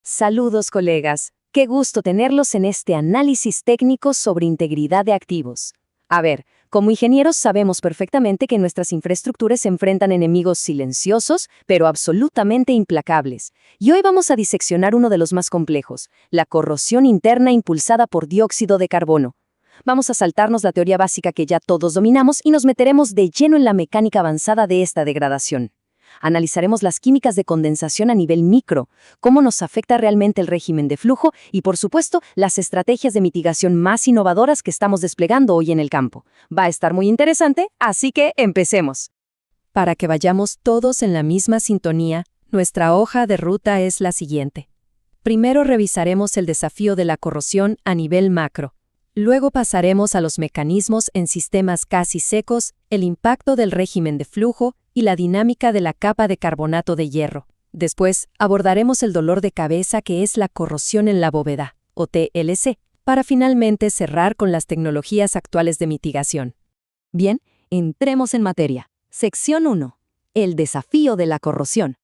Saludos, colegas. Qué gusto tenerlos en este análisis técnico sobre integridad de activos. A ver, como ingenieros sabemos perfectamente que nuestras infraestructuras se enfrentan a enemigos silenciosos, pero absolutamente implacables. Y hoy vamos a diseccionar uno de los más complejos, la corrosión interna impulsada por dióxido de carbono. Vamos a saltarnos la teoría básica que ya todos dominamos y nos meteremos de lleno en la mecánica avanzada de esta degradación. Analizaremos las químicas de condensación a nivel micro, cómo nos afecta realmente el régimen de flujo y, por supuesto, las estrategias de mitigación más innovadoras que estamos desplegando hoy en el campo. Va a estar muy interesante, así que empecemos. Para que vayamos todos en la misma sintonía, nuestra hoja de ruta es la siguiente. Primero revisaremos el desafío de la corrosión a nivel macro. Luego pasaremos a los mecanismos en sistemas casi secos, el impacto del régimen de flujo y la dinámica de la capa de carbonato de hierro. Después, abordaremos el dolor de cabeza que es la corrosión en la bóveda, o TLC, para finalmente cerrar con las tecnologías actuales de mitigación. Bien, entremos en materia. Sección 1. El desafío de la corrosión.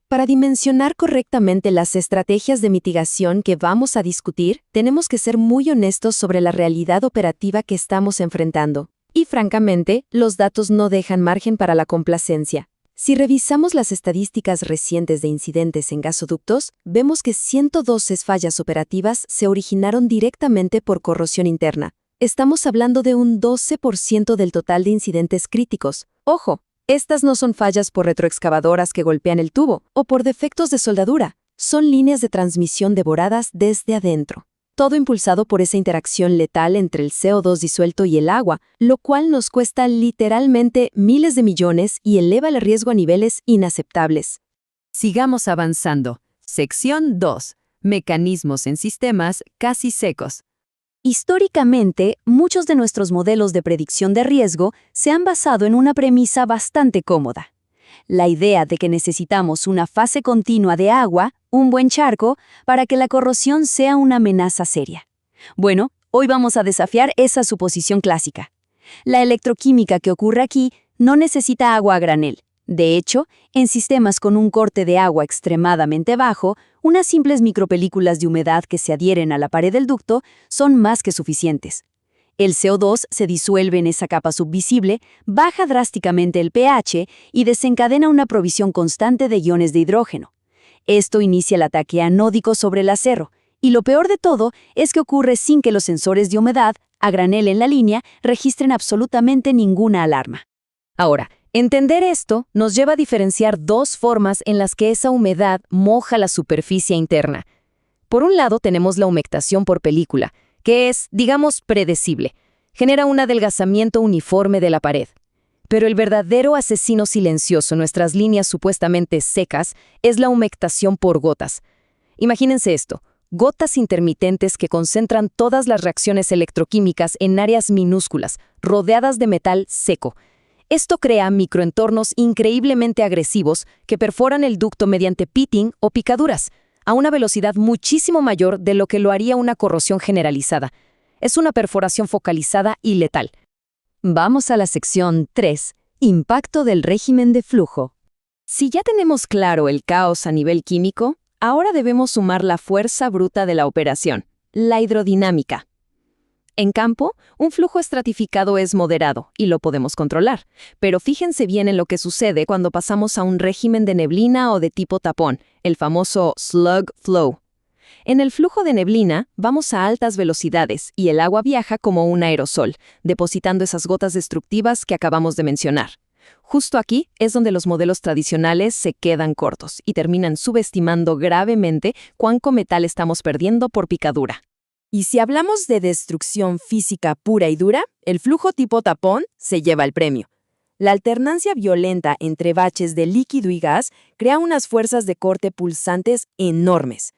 Para dimensionar correctamente las estrategias de mitigación que vamos a discutir, tenemos que ser muy honestos sobre la realidad operativa que estamos enfrentando. Y francamente, los datos no dejan margen para la complacencia. Si revisamos las estadísticas recientes de incidentes en gasoductos, vemos que 112 fallas operativas se originaron directamente por corrosión interna. Estamos hablando de un 12% del total de incidentes críticos. ¡Ojo! Estas no son fallas por retroexcavadoras que golpean el tubo o por defectos de soldadura. Son líneas de transmisión devoradas desde adentro. Todo impulsado por esa interacción letal entre el CO2 disuelto y el agua, lo cual nos cuesta literalmente miles de millones y eleva el riesgo a niveles inaceptables. Sigamos avanzando. Sección 2. Mecanismos en sistemas casi secos. Históricamente, muchos de nuestros modelos de predicción de riesgo se han basado en una premisa bastante cómoda. La idea de que necesitamos una fase continua de agua, un buen charco, para que la corrosión sea una amenaza seria. Bueno, hoy vamos a desafiar esa suposición clásica. La electroquímica que ocurre aquí no necesita agua a granel. De hecho, en sistemas con un corte de agua extremadamente bajo, unas simples micropelículas de humedad que se adhieren a la pared del ducto son más que suficientes. El CO2 se disuelve en esa capa subvisible, baja drásticamente el pH y desencadena una provisión constante de iones de hidrógeno. Esto inicia el ataque anódico sobre el acero, y lo peor de todo es que ocurre sin que los sensores de humedad, a granel en la línea, registren absolutamente ninguna alarma. Ahora, entender esto nos lleva a diferenciar dos formas en las que esa humedad moja la superficie interna. Por un lado tenemos la humectación por película, que es, digamos, predecible. Genera un adelgazamiento uniforme de la pared. Pero el verdadero asesino silencioso en nuestras líneas supuestamente secas es la humectación por gotas. Imagínense esto, gotas intermitentes que concentran todas las reacciones electroquímicas en áreas minúsculas, rodeadas de metal seco. Esto crea microentornos increíblemente agresivos que perforan el ducto mediante pitting o picaduras, a una velocidad muchísimo mayor de lo que lo haría una corrosión generalizada. Es una perforación focalizada y letal. Vamos a la sección 3, impacto del régimen de flujo. Si ya tenemos claro el caos a nivel químico, ahora debemos sumar la fuerza bruta de la operación, la hidrodinámica. En campo, un flujo estratificado es moderado y lo podemos controlar, pero fíjense bien en lo que sucede cuando pasamos a un régimen de neblina o de tipo tapón, el famoso slug flow. En el flujo de neblina, vamos a altas velocidades y el agua viaja como un aerosol, depositando esas gotas destructivas que acabamos de mencionar. Justo aquí es donde los modelos tradicionales se quedan cortos y terminan subestimando gravemente cuánto metal estamos perdiendo por picadura. Y si hablamos de destrucción física pura y dura, el flujo tipo tapón se lleva el premio. La alternancia violenta entre baches de líquido y gas crea unas fuerzas de corte pulsantes enormes.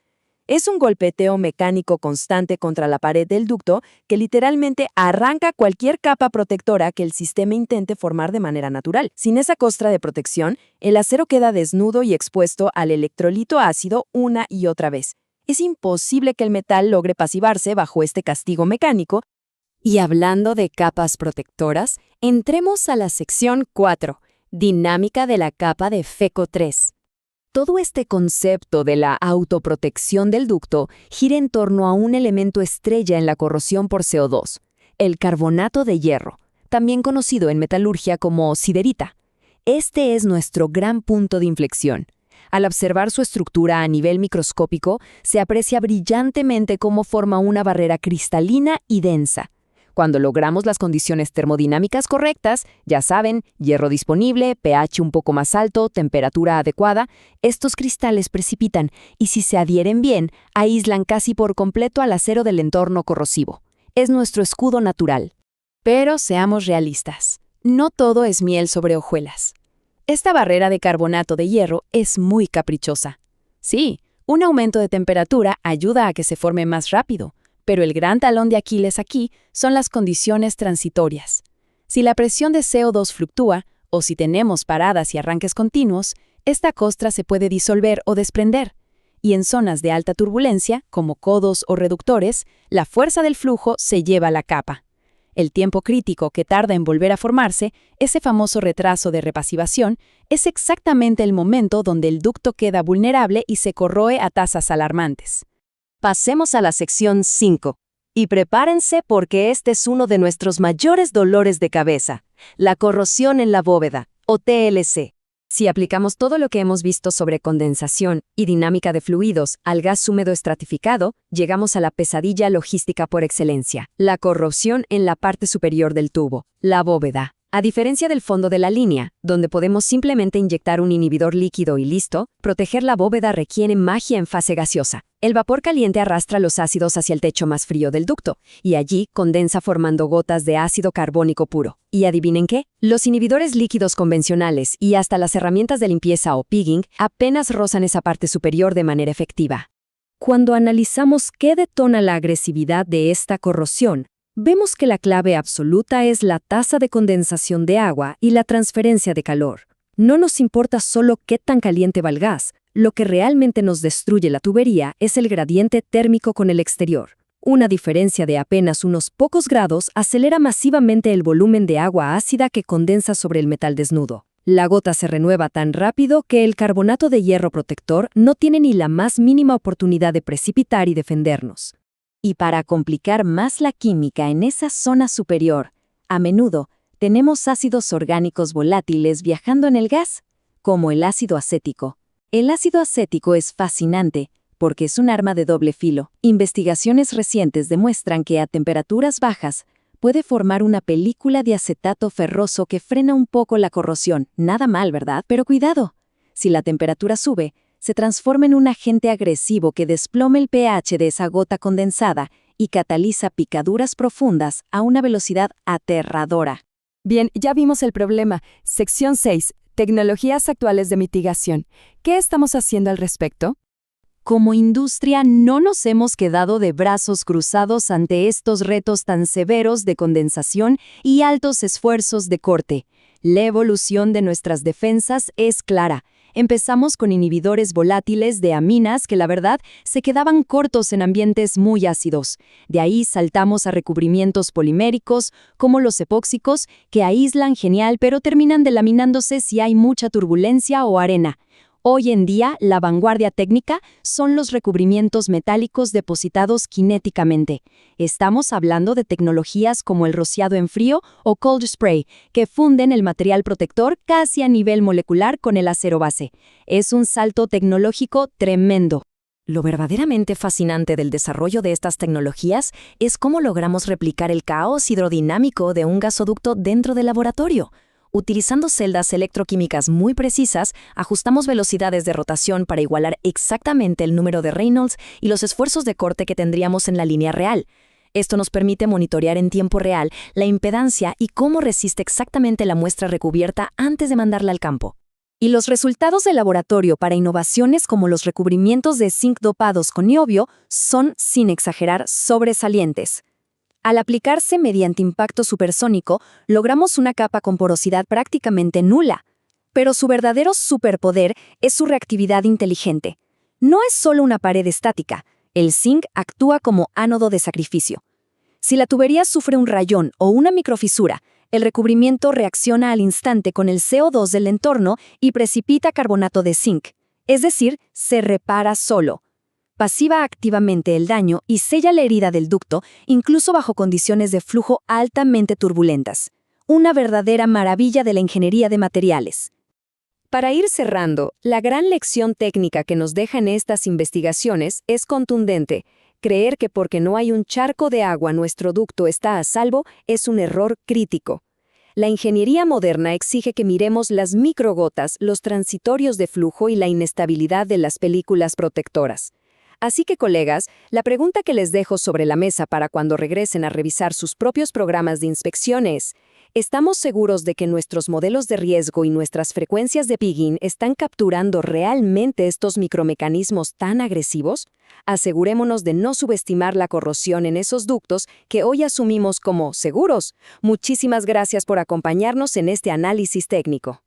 Es un golpeteo mecánico constante contra la pared del ducto que literalmente arranca cualquier capa protectora que el sistema intente formar de manera natural. Sin esa costra de protección, el acero queda desnudo y expuesto al electrolito ácido una y otra vez. Es imposible que el metal logre pasivarse bajo este castigo mecánico. Y hablando de capas protectoras, entremos a la sección 4, dinámica de la capa de FeCO3. Todo este concepto de la autoprotección del ducto gira en torno a un elemento estrella en la corrosión por CO2, el carbonato de hierro, también conocido en metalurgia como siderita. Este es nuestro gran punto de inflexión. Al observar su estructura a nivel microscópico, se aprecia brillantemente cómo forma una barrera cristalina y densa. Cuando logramos las condiciones termodinámicas correctas, ya saben, hierro disponible, pH un poco más alto, temperatura adecuada, estos cristales precipitan y si se adhieren bien, aíslan casi por completo al acero del entorno corrosivo. Es nuestro escudo natural. Pero seamos realistas, no todo es miel sobre hojuelas. Esta barrera de carbonato de hierro es muy caprichosa. Sí, un aumento de temperatura ayuda a que se forme más rápido, pero el gran talón de Aquiles aquí son las condiciones transitorias. Si la presión de CO2 fluctúa, o si tenemos paradas y arranques continuos, esta costra se puede disolver o desprender. Y en zonas de alta turbulencia, como codos o reductores, la fuerza del flujo se lleva la capa. El tiempo crítico que tarda en volver a formarse, ese famoso retraso de repasivación, es exactamente el momento donde el ducto queda vulnerable y se corroe a tasas alarmantes. Pasemos a la sección 5. Y prepárense porque este es uno de nuestros mayores dolores de cabeza, la corrosión en la bóveda, o TLC. Si aplicamos todo lo que hemos visto sobre condensación y dinámica de fluidos al gas húmedo estratificado, llegamos a la pesadilla logística por excelencia, la corrosión en la parte superior del tubo, la bóveda. A diferencia del fondo de la línea, donde podemos simplemente inyectar un inhibidor líquido y listo, proteger la bóveda requiere magia en fase gaseosa. El vapor caliente arrastra los ácidos hacia el techo más frío del ducto, y allí condensa formando gotas de ácido carbónico puro. ¿Y adivinen qué? Los inhibidores líquidos convencionales y hasta las herramientas de limpieza o pigging apenas rozan esa parte superior de manera efectiva. Cuando analizamos qué detona la agresividad de esta corrosión, vemos que la clave absoluta es la tasa de condensación de agua y la transferencia de calor. No nos importa solo qué tan caliente va el gas, lo que realmente nos destruye la tubería es el gradiente térmico con el exterior. Una diferencia de apenas unos pocos grados acelera masivamente el volumen de agua ácida que condensa sobre el metal desnudo. La gota se renueva tan rápido que el carbonato de hierro protector no tiene ni la más mínima oportunidad de precipitar y defendernos. Y para complicar más la química en esa zona superior, a menudo tenemos ácidos orgánicos volátiles viajando en el gas, como el ácido acético. El ácido acético es fascinante porque es un arma de doble filo. Investigaciones recientes demuestran que a temperaturas bajas puede formar una película de acetato ferroso que frena un poco la corrosión. Nada mal, ¿verdad? Pero cuidado. Si la temperatura sube, se transforma en un agente agresivo que desplome el pH de esa gota condensada y cataliza picaduras profundas a una velocidad aterradora. Bien, ya vimos el problema. Sección 6. Tecnologías actuales de mitigación. ¿Qué estamos haciendo al respecto? Como industria no nos hemos quedado de brazos cruzados ante estos retos tan severos de condensación y altos esfuerzos de corte. La evolución de nuestras defensas es clara. Empezamos con inhibidores volátiles de aminas que la verdad se quedaban cortos en ambientes muy ácidos. De ahí saltamos a recubrimientos poliméricos, como los epóxicos, que aíslan genial pero terminan delaminándose si hay mucha turbulencia o arena. Hoy en día, la vanguardia técnica son los recubrimientos metálicos depositados cinéticamente. Estamos hablando de tecnologías como el rociado en frío o cold spray, que funden el material protector casi a nivel molecular con el acero base. Es un salto tecnológico tremendo. Lo verdaderamente fascinante del desarrollo de estas tecnologías es cómo logramos replicar el caos hidrodinámico de un gasoducto dentro del laboratorio. Utilizando celdas electroquímicas muy precisas, ajustamos velocidades de rotación para igualar exactamente el número de Reynolds y los esfuerzos de corte que tendríamos en la línea real. Esto nos permite monitorear en tiempo real la impedancia y cómo resiste exactamente la muestra recubierta antes de mandarla al campo. Y los resultados de laboratorio para innovaciones como los recubrimientos de zinc dopados con niobio son, sin exagerar, sobresalientes. Al aplicarse mediante impacto supersónico, logramos una capa con porosidad prácticamente nula. Pero su verdadero superpoder es su reactividad inteligente. No es solo una pared estática, el zinc actúa como ánodo de sacrificio. Si la tubería sufre un rayón o una microfisura, el recubrimiento reacciona al instante con el CO2 del entorno y precipita carbonato de zinc. Es decir, se repara solo. Pasiva activamente el daño y sella la herida del ducto, incluso bajo condiciones de flujo altamente turbulentas. Una verdadera maravilla de la ingeniería de materiales. Para ir cerrando, la gran lección técnica que nos dejan estas investigaciones es contundente. Creer que porque no hay un charco de agua nuestro ducto está a salvo es un error crítico. La ingeniería moderna exige que miremos las microgotas, los transitorios de flujo y la inestabilidad de las películas protectoras. Así que, colegas, la pregunta que les dejo sobre la mesa para cuando regresen a revisar sus propios programas de inspección es: ¿estamos seguros de que nuestros modelos de riesgo y nuestras frecuencias de pigging están capturando realmente estos micromecanismos tan agresivos? Asegurémonos de no subestimar la corrosión en esos ductos que hoy asumimos como seguros. Muchísimas gracias por acompañarnos en este análisis técnico.